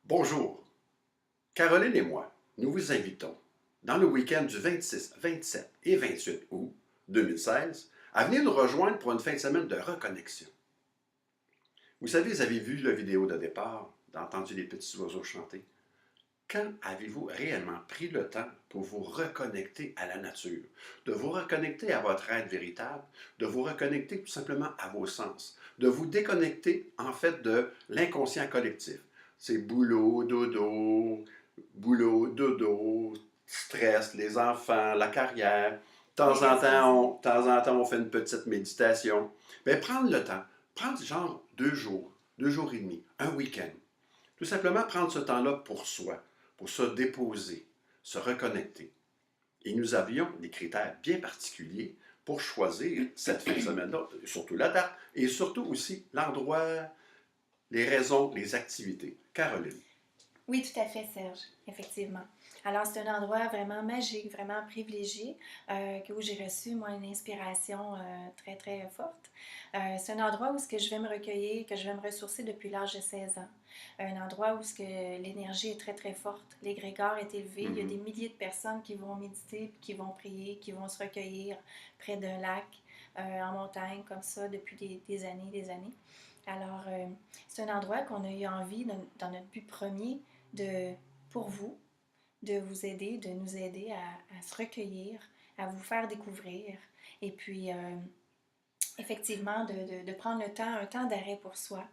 Bonjour, Caroline et moi, nous vous invitons, dans le week-end du 26, 27 et 28 août 2016, à venir nous rejoindre pour une fin de semaine de reconnexion. Vous avez vu la vidéo de départ, entendu les petits oiseaux chanter. Quand avez-vous réellement pris le temps pour vous reconnecter à la nature, de vous reconnecter à votre être véritable, de vous reconnecter tout simplement à vos sens, de vous déconnecter en fait de l'inconscient collectif? C'est boulot, dodo, stress, les enfants, la carrière. Les De temps en temps, on fait une petite méditation. Mais prendre le temps, prendre genre 2 jours, 2 jours et demi, un week-end. Tout simplement prendre ce temps-là pour soi, pour se déposer, se reconnecter. Et nous avions des critères bien particuliers pour choisir cette fin de semaine-là, surtout la date, et surtout aussi l'endroit, les raisons, les activités. Caroline. Oui, tout à fait, Serge, effectivement. Alors, c'est un endroit vraiment magique, vraiment privilégié, où j'ai reçu, moi, une inspiration très, très forte. C'est un endroit où ce que je vais me recueillir, que je vais me ressourcer depuis l'âge de 16 ans. Un endroit où ce que l'énergie est très, très forte. L'égrégore est élevé. Il y a des Mhm. milliers de personnes qui vont méditer, qui vont prier, qui vont se recueillir près d'un lac, en montagne, comme ça, depuis des années, des années. Alors, c'est un endroit qu'on a eu envie, dans notre but premier, de, pour vous, de vous aider, de nous aider à se recueillir, à vous faire découvrir. Et puis, effectivement, de prendre le temps, un temps d'arrêt pour soi.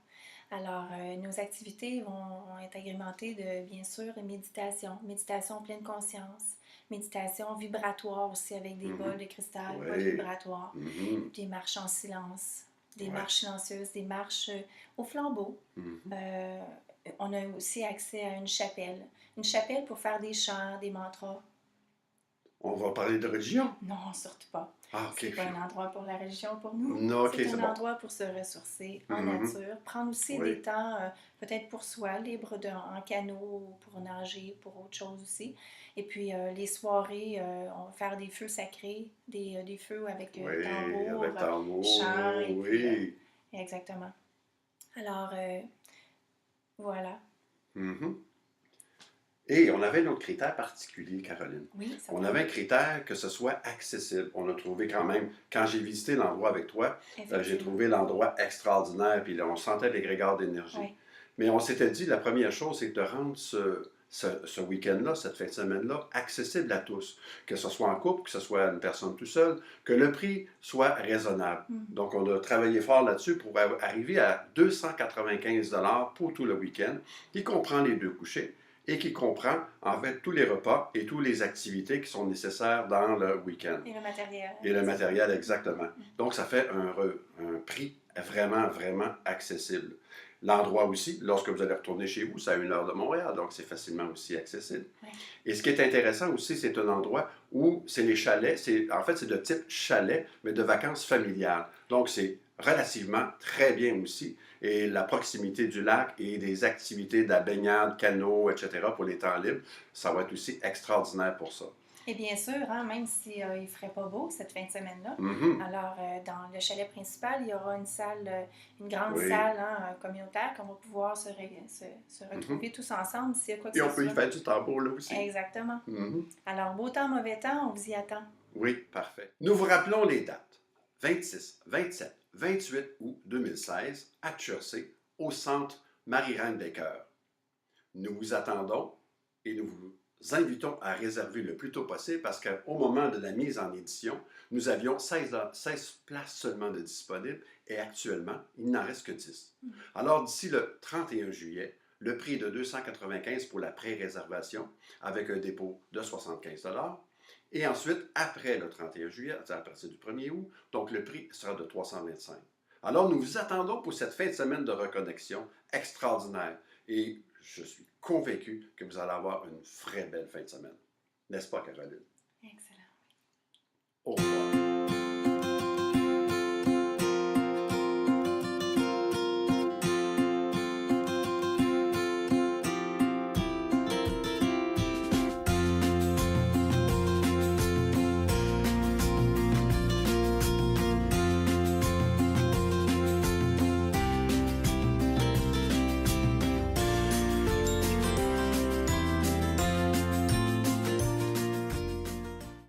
Alors, nos activités vont être agrémentées de, bien sûr, méditation pleine conscience, méditation vibratoire aussi avec des bols Mhm. de cristal, bols Oui. vibratoires, Mhm. des marches en silence, des Ouais. marches silencieuses, des marches au flambeau. Mhm. Euh, on a aussi accès à une chapelle pour faire des chants, des mantras. On va parler de religion. Non, surtout pas. Ah, ok, C'est pas phew. un endroit pour la religion pour nous. Non, ok, C'est c'est un bon. endroit pour se ressourcer en Mhm. nature, prendre aussi des Oui. temps peut-être pour soi, libre en canot, pour nager, pour autre chose aussi. Et puis les soirées, on va faire des feux sacrés, des feux avec Oui, tambour, avec chant, tambour, et puis oui. exactement. Alors voilà. Mhm. Et on avait notre critère particulier, Caroline. Oui, On avait un certainement. critère que ce soit accessible. On a trouvé quand même, quand j'ai visité l'endroit avec toi, j'ai Effectivement. trouvé l'endroit extraordinaire, puis là, on sentait l'égrégore d'énergie. Oui. Mais on s'était dit, la première chose, c'est de rendre ce week-end-là, cette fin de semaine-là, accessible à tous. Que ce soit en couple, que ce soit une personne tout seule, que le prix soit raisonnable. Mm. Donc, on a travaillé fort là-dessus pour arriver à 295 pour tout le week-end, qui comprend les deux couchers et qui comprend en fait tous les repas et toutes les activités qui sont nécessaires dans le week-end. Et le matériel, Et le effectivement. matériel, exactement. Mm. Donc, ça fait un prix vraiment, vraiment accessible. L'endroit aussi, lorsque vous allez retourner chez vous, c'est à 1 heure de Montréal, donc c'est facilement aussi accessible. Oui. Et ce qui est intéressant aussi, c'est un endroit où c'est les chalets, en fait, c'est de type chalet, mais de vacances familiales. Donc, c'est relativement très bien aussi. Et la proximité du lac et des activités de la baignade, canot, etc. pour les temps libres, ça va être aussi extraordinaire pour ça. Et bien sûr, hein, même si, il ne ferait pas beau cette fin de semaine-là, Mhm. alors dans le chalet principal, il y aura une salle, une grande Oui. salle hein, communautaire qu'on va pouvoir se Mhm. retrouver tous ensemble s'il y a quoi que Et ce on peut y soit. faire du tambour là aussi. Exactement. Mhm. Alors, beau temps, mauvais temps, on vous y attend. Oui, parfait. Nous vous rappelons les dates. 26, 27, 28 août 2016 à Chelsea, au centre Marie-Reine des Cœurs. Nous vous attendons et nous vous invitons à réserver le plus tôt possible parce qu'au moment de la mise en édition, nous avions 16 places seulement de disponibles et actuellement, il n'en reste que 10. Mm. Alors d'ici le 31 juillet, le prix est de 295 pour la pré-réservation avec un dépôt de 75 et ensuite, après le 31 juillet, à partir du 1er août, donc le prix sera de 325. Alors nous vous attendons pour cette fin de semaine de reconnexion extraordinaire. Et je suis convaincu que vous allez avoir une vraie belle fin de semaine. N'est-ce pas, Caroline? Excellent. Au revoir.